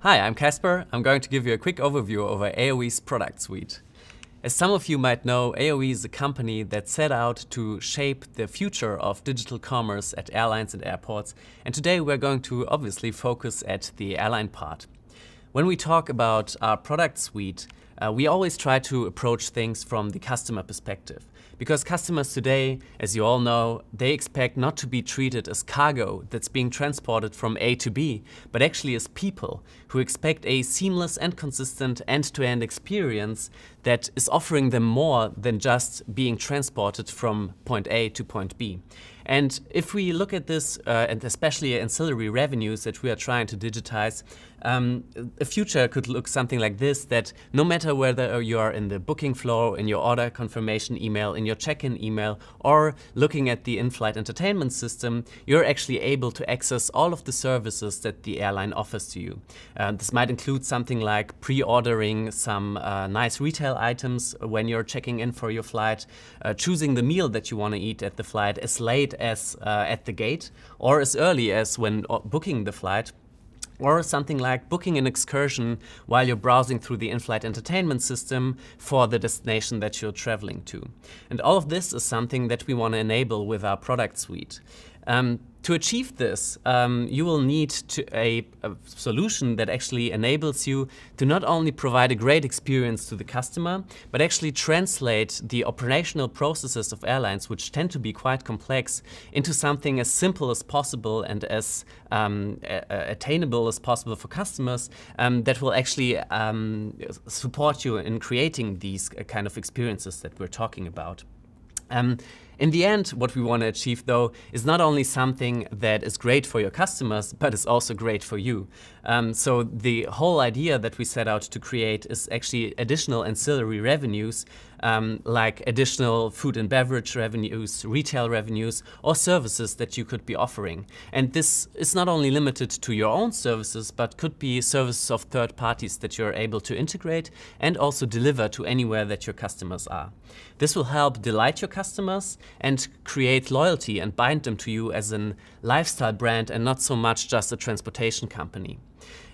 Hi, I'm Kacper. I'm going to give you a quick overview of AOE's product suite. As some of you might know, AOE is a company that set out to shape the future of digital commerce at airlines and airports, and today we're going to obviously focus at the airline part. When we talk about our product suite, we always try to approach things from the customer perspective. Because customers today, as you all know, they expect not to be treated as cargo that's being transported from A to B, but actually as people who expect a seamless and consistent end-to-end experience that is offering them more than just being transported from point A to point B. And if we look at this, and especially ancillary revenues that we are trying to digitize, a future could look something like this, that no matter whether you are in the booking flow, in your order confirmation email, in your check-in email, or looking at the in-flight entertainment system, you're actually able to access all of the services that the airline offers to you. This might include something like pre-ordering some nice retail items when you're checking in for your flight, choosing the meal that you want to eat at the flight as late as at the gate, or as early as when booking the flight, or something like booking an excursion while you're browsing through the in-flight entertainment system for the destination that you're traveling to. And all of this is something that we want to enable with our product suite. To achieve this, you will need a solution that actually enables you to not only provide a great experience to the customer, but actually translate the operational processes of airlines, which tend to be quite complex, into something as simple as possible and as attainable as possible for customers, that will actually support you in creating these kind of experiences that we're talking about. In the end, what we want to achieve, though, is not only something that is great for your customers, but is also great for you. So the whole idea that we set out to create is actually additional ancillary revenues, like additional food and beverage revenues, retail revenues, or services that you could be offering. And this is not only limited to your own services, but could be services of third parties that you're able to integrate and also deliver to anywhere that your customers are. This will help delight your customers and create loyalty and bind them to you as a lifestyle brand and not so much just a transportation company.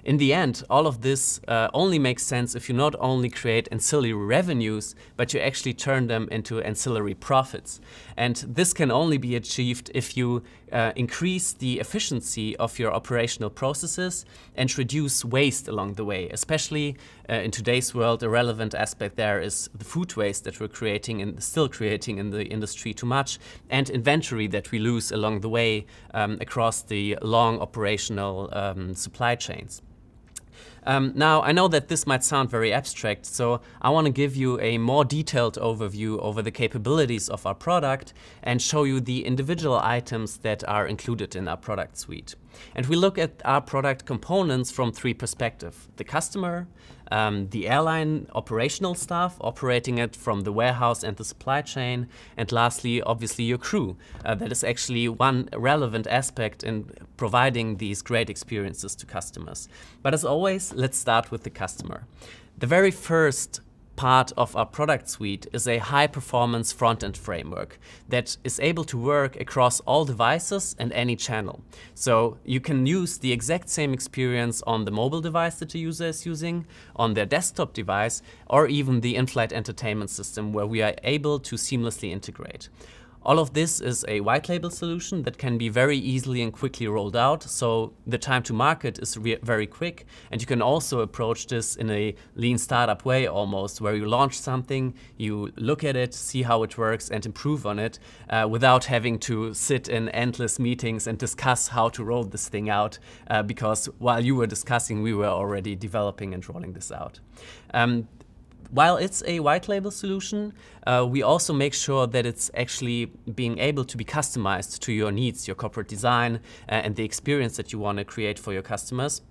In the end, all of this only makes sense if you not only create ancillary revenues, but you actually turn them into ancillary profits. And this can only be achieved if you increase the efficiency of your operational processes and reduce waste along the way. Especially in today's world, a relevant aspect there is the food waste that we're creating and still creating in the industry too much, and inventory that we lose along the way across the long operational supply chains. Now, I know that this might sound very abstract, so I want to give you a more detailed overview over the capabilities of our product and show you the individual items that are included in our product suite. And we look at our product components from three perspectives: the customer, the airline operational staff operating it from the warehouse and the supply chain, and lastly, obviously, your crew. That is actually one relevant aspect in providing these great experiences to customers. But as always, let's start with the customer. The very first part of our product suite is a high-performance front-end framework that is able to work across all devices and any channel. So you can use the exact same experience on the mobile device that the user is using, on their desktop device, or even the in-flight entertainment system, where we are able to seamlessly integrate. All of this is a white label solution that can be very easily and quickly rolled out, so the time to market is very quick, and you can also approach this in a lean startup way almost, where you launch something, you look at it, see how it works and improve on it without having to sit in endless meetings and discuss how to roll this thing out, because while you were discussing, we were already developing and rolling this out. While it's a white label solution, we also make sure that it's actually being able to be customized to your needs, your corporate design, and the experience that you want to create for your customers.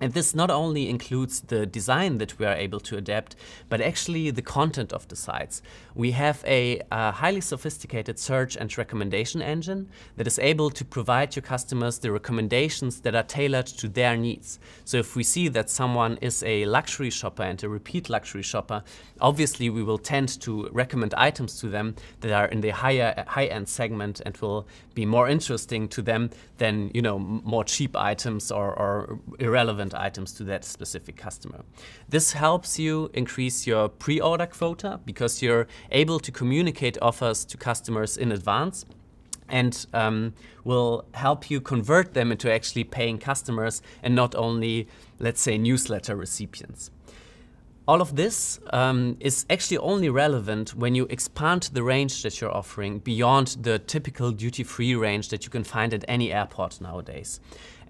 And this not only includes the design that we are able to adapt, but actually the content of the sites. We have a highly sophisticated search and recommendation engine that is able to provide your customers the recommendations that are tailored to their needs. So if we see that someone is a luxury shopper and a repeat luxury shopper, obviously we will tend to recommend items to them that are in the high-end segment and will be more interesting to them than, more cheap items or irrelevant relevant items to that specific customer. This helps you increase your pre-order quota because you're able to communicate offers to customers in advance, and will help you convert them into actually paying customers and not only, let's say, newsletter recipients. All of this is actually only relevant when you expand the range that you're offering beyond the typical duty-free range that you can find at any airport nowadays.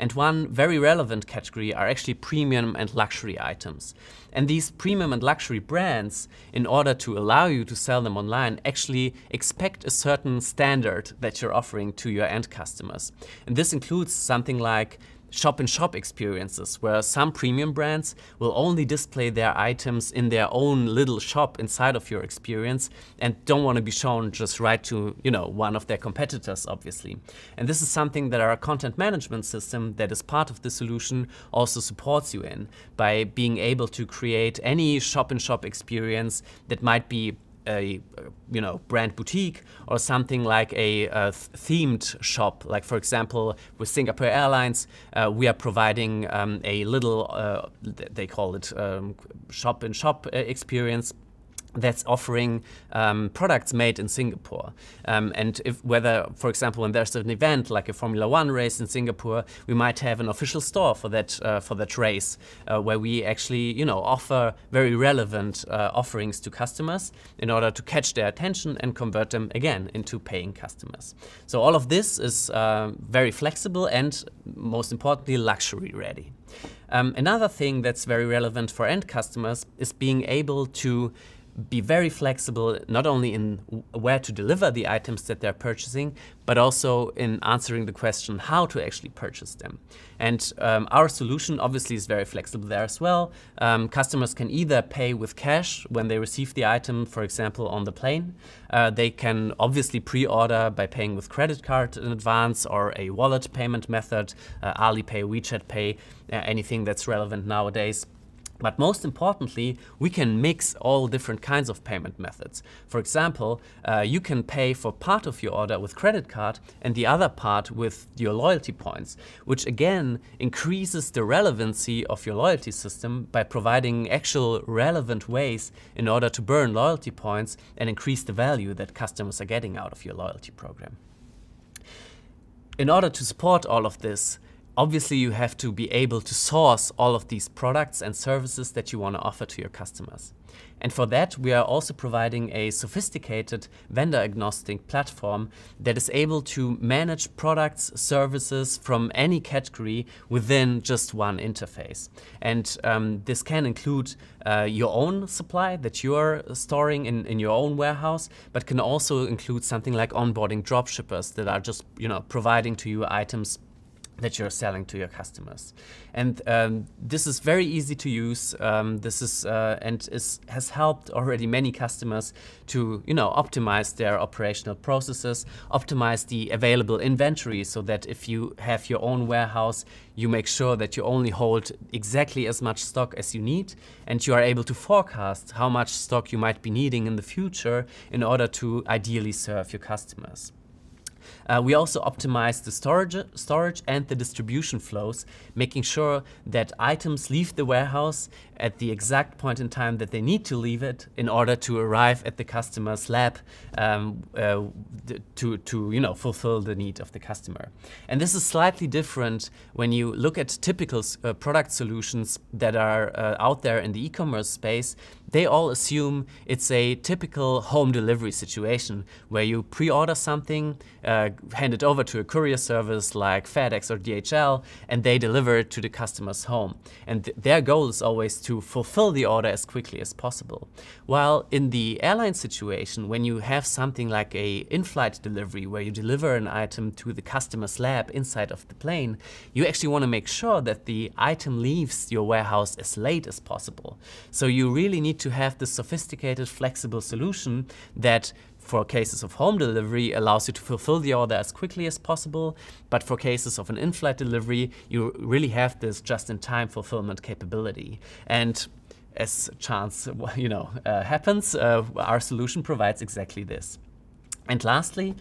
And one very relevant category are actually premium and luxury items. And these premium and luxury brands, in order to allow you to sell them online, actually expect a certain standard that you're offering to your end customers. And this includes something like shop-in-shop experiences, where some premium brands will only display their items in their own little shop inside of your experience and don't want to be shown just right to, one of their competitors, obviously. And this is something that our content management system that is part of the solution also supports you in, by being able to create any shop-in-shop experience that might be a brand boutique or something like a themed shop. Like, for example, with Singapore Airlines, we are providing a little, they call it shop-in-shop experience that's offering products made in Singapore. And whether, for example, when there's an event like a Formula 1 race in Singapore, we might have an official store for that race, where we actually, offer very relevant offerings to customers in order to catch their attention and convert them again into paying customers. So all of this is very flexible and, most importantly, luxury ready. Another thing that's very relevant for end customers is being able to be very flexible, not only in where to deliver the items that they're purchasing, but also in answering the question how to actually purchase them. And our solution obviously is very flexible there as well. Customers can either pay with cash when they receive the item, for example, on the plane. They can obviously pre-order by paying with credit card in advance or a wallet payment method, Alipay, WeChat Pay, anything that's relevant nowadays. But most importantly, we can mix all different kinds of payment methods. For example, you can pay for part of your order with credit card and the other part with your loyalty points, which again increases the relevancy of your loyalty system by providing actual relevant ways in order to burn loyalty points and increase the value that customers are getting out of your loyalty program. In order to support all of this, obviously, you have to be able to source all of these products and services that you want to offer to your customers. And for that, we are also providing a sophisticated vendor-agnostic platform that is able to manage products, services from any category within just one interface. And this can include your own supply that you are storing in your own warehouse, but can also include something like onboarding dropshippers that are just providing to you items that you're selling to your customers. And this is very easy to use. Has helped already many customers to optimize their operational processes, optimize the available inventory, so that if you have your own warehouse, you make sure that you only hold exactly as much stock as you need, and you are able to forecast how much stock you might be needing in the future in order to ideally serve your customers. We also optimize the storage and the distribution flows, making sure that items leave the warehouse at the exact point in time that they need to leave it in order to arrive at the customer's lab to fulfill the need of the customer. And this is slightly different when you look at typical product solutions that are out there in the e-commerce space. They all assume it's a typical home delivery situation where you pre-order something, hand it over to a courier service like FedEx or DHL, and they deliver it to the customer's home. And their goal is always to fulfill the order as quickly as possible. While in the airline situation, when you have something like a in-flight delivery where you deliver an item to the customer's lab inside of the plane, you actually want to make sure that the item leaves your warehouse as late as possible. So you really need to have this sophisticated, flexible solution that, for cases of home delivery, allows you to fulfill the order as quickly as possible. But for cases of an in-flight delivery, you really have this just-in-time fulfillment capability. And as chance happens, our solution provides exactly this. And lastly,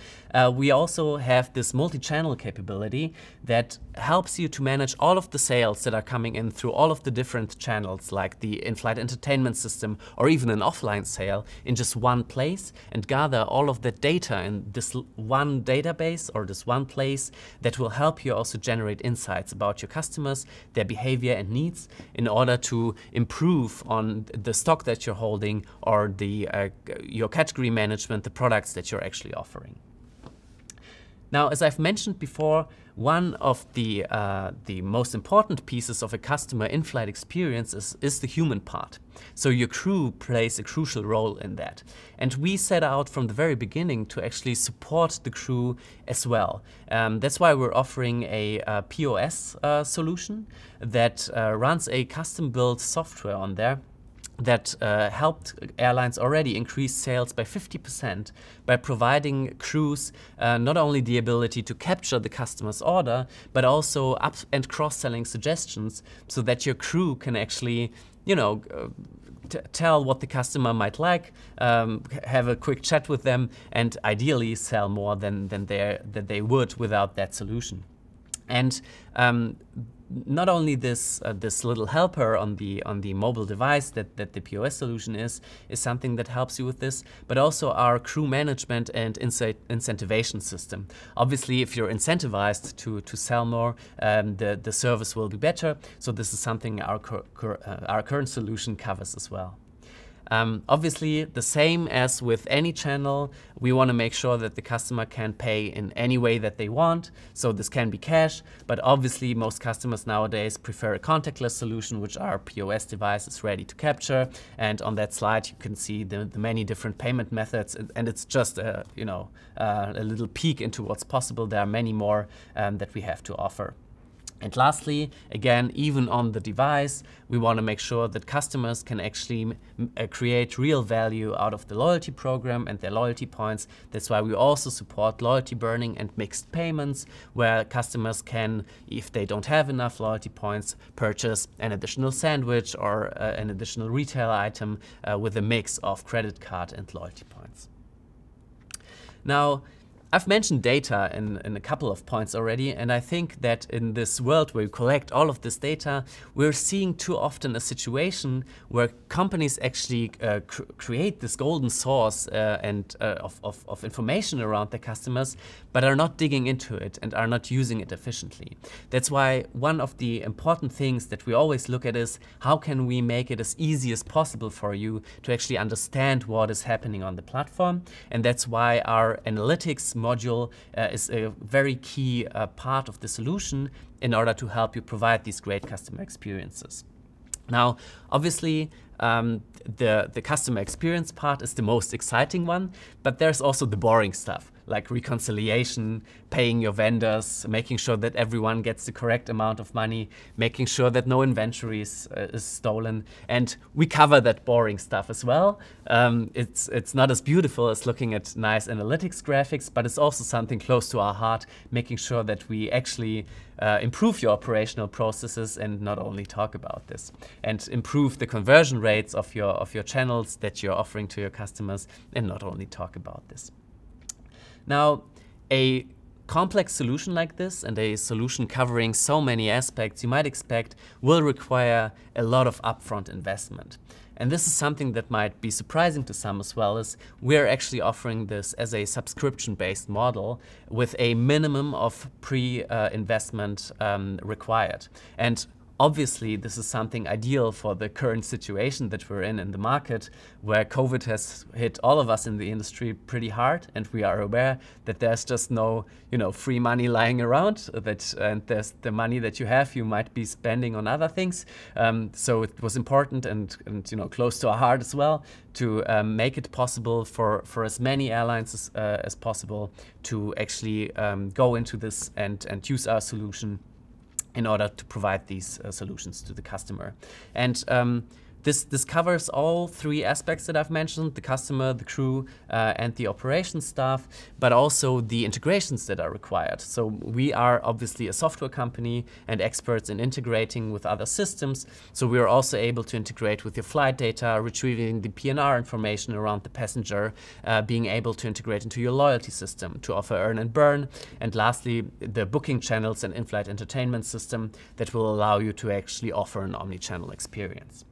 we also have this multi-channel capability that helps you to manage all of the sales that are coming in through all of the different channels, like the in-flight entertainment system or even an offline sale, in just one place, and gather all of that data in this one database or this one place that will help you also generate insights about your customers, their behavior and needs, in order to improve on the stock that you're holding or your category management, the products that you're actually offering. Now, as I've mentioned before, one of the most important pieces of a customer in-flight experience is the human part. So your crew plays a crucial role in that. And we set out from the very beginning to actually support the crew as well. That's why we're offering a POS solution that runs a custom-built software on there that helped airlines already increase sales by 50% by providing crews not only the ability to capture the customer's order, but also up and cross-selling suggestions so that your crew can actually, tell what the customer might like, have a quick chat with them, and ideally sell more than they would without that solution. And not only this little helper on the mobile device that the POS solution is something that helps you with this, but also our crew management and incentivation system. Obviously, if you're incentivized to sell more, the service will be better. So this is something our current solution covers as well. Obviously, the same as with any channel, we want to make sure that the customer can pay in any way that they want. So this can be cash, but obviously most customers nowadays prefer a contactless solution, which our POS device is ready to capture. And on that slide, you can see the many different payment methods, and it's just a little peek into what's possible. There are many more that we have to offer. And lastly, again, even on the device, we want to make sure that customers can actually create real value out of the loyalty program and their loyalty points. That's why we also support loyalty burning and mixed payments, where customers can, if they don't have enough loyalty points, purchase an additional sandwich or an additional retail item with a mix of credit card and loyalty points. Now, I've mentioned data in a couple of points already, and I think that in this world where we collect all of this data, we're seeing too often a situation where companies actually create this golden source of information around their customers, but are not digging into it and are not using it efficiently. That's why one of the important things that we always look at is how can we make it as easy as possible for you to actually understand what is happening on the platform, and that's why our analytics module is a very key part of the solution in order to help you provide these great customer experiences. Now, obviously, the customer experience part is the most exciting one, but there's also the boring stuff, like reconciliation, paying your vendors, making sure that everyone gets the correct amount of money, making sure that no inventory is stolen. And we cover that boring stuff as well. It's not as beautiful as looking at nice analytics graphics, but it's also something close to our heart, making sure that we actually improve your operational processes and not only talk about this, and improve the conversion rates of your channels that you're offering to your customers and not only talk about this. Now, a complex solution like this and a solution covering so many aspects you might expect will require a lot of upfront investment. And this is something that might be surprising to some as well, as we're actually offering this as a subscription-based model with a minimum of pre-investment required. And obviously, this is something ideal for the current situation that we're in the market, where COVID has hit all of us in the industry pretty hard, and we are aware that there's just no, free money lying around. And there's the money that you have, you might be spending on other things. So it was important and close to our heart as well to make it possible for as many airlines as possible to actually go into this and use our solution in order to provide these solutions to the customer. And This covers all three aspects that I've mentioned: the customer, the crew, and the operations staff, but also the integrations that are required. So we are obviously a software company and experts in integrating with other systems. So we are also able to integrate with your flight data, retrieving the PNR information around the passenger, being able to integrate into your loyalty system to offer earn and burn, and lastly, the booking channels and in-flight entertainment system that will allow you to actually offer an omni-channel experience.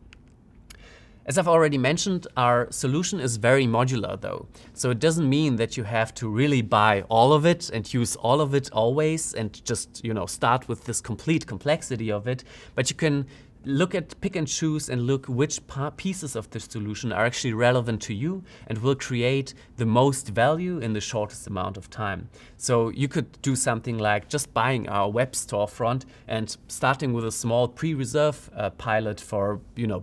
As I've already mentioned, our solution is very modular though. So it doesn't mean that you have to really buy all of it and use all of it always and just, start with this complete complexity of it, but you can pick and choose and look which pieces of the solution are actually relevant to you and will create the most value in the shortest amount of time. So you could do something like just buying our web storefront and starting with a small pre-reserve pilot for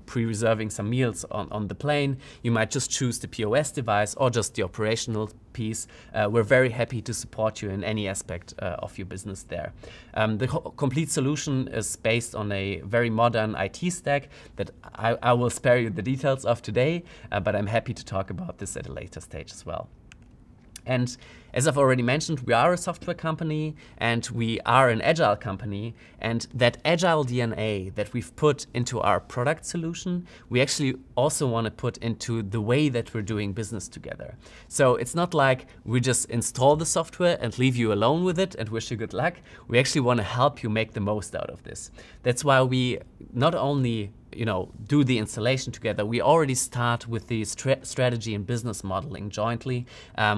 pre-reserving some meals on the plane. You might just choose the POS device or just the operational piece. We're very happy to support you in any aspect of your business there. The complete solution is based on a very modern IT stack that I will spare you the details of today, but I'm happy to talk about this at a later stage as well. And as I've already mentioned, we are a software company and we are an agile company, and that agile DNA that we've put into our product solution, we actually also want to put into the way that we're doing business together. So it's not like we just install the software and leave you alone with it and wish you good luck. We actually want to help you make the most out of this. That's why we not only do the installation together. We already start with the strategy and business modeling jointly.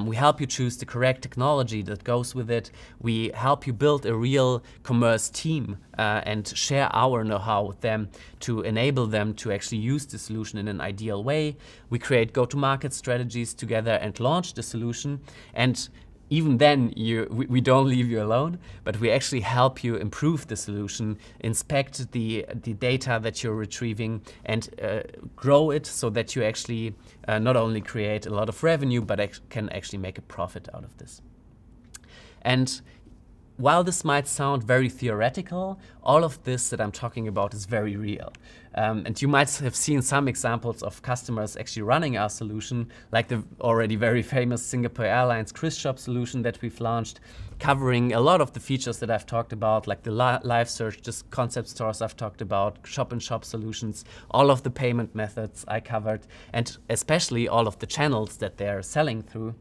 We help you choose the correct technology that goes with it. We help you build a real commerce team and share our know-how with them to enable them to actually use the solution in an ideal way. We create go-to-market strategies together and launch the solution. And even then, we don't leave you alone, but we actually help you improve the solution, inspect the data that you're retrieving, and grow it so that you actually not only create a lot of revenue, but can actually make a profit out of this. And while this might sound very theoretical, all of this that I'm talking about is very real. And you might have seen some examples of customers actually running our solution, like the already very famous Singapore Airlines cruise shop solution that we've launched, covering a lot of the features that I've talked about, like the live search, just concept stores I've talked about, shop-in-shop solutions, all of the payment methods I covered, and especially all of the channels that they're selling through.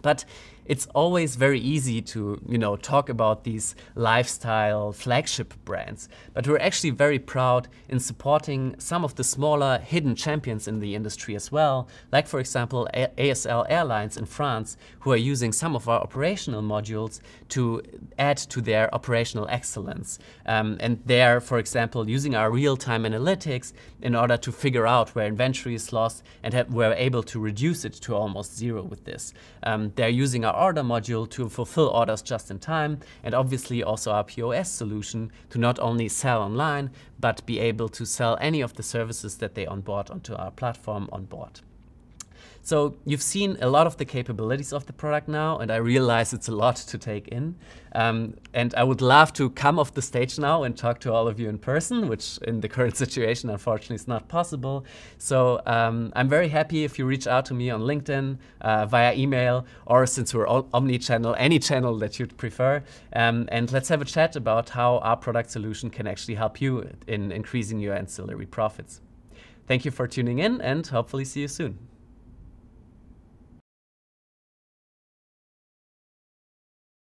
But it's always very easy to, talk about these lifestyle flagship brands. But we're actually very proud in supporting some of the smaller hidden champions in the industry as well. Like, for example, ASL Airlines in France, who are using some of our operational modules to add to their operational excellence. And they're, for example, using our real-time analytics in order to figure out where inventory is lost, and we're able to reduce it to almost zero with this. They're using our order module to fulfill orders just in time, and obviously also our POS solution to not only sell online, but be able to sell any of the services that they onboard onto our platform on board. So you've seen a lot of the capabilities of the product now, and I realize it's a lot to take in. And I would love to come off the stage now and talk to all of you in person, which in the current situation, unfortunately, is not possible. So I'm very happy if you reach out to me on LinkedIn, via email, or since we're omni-channel, any channel that you'd prefer. And let's have a chat about how our product solution can actually help you in increasing your ancillary profits. Thank you for tuning in, and hopefully see you soon.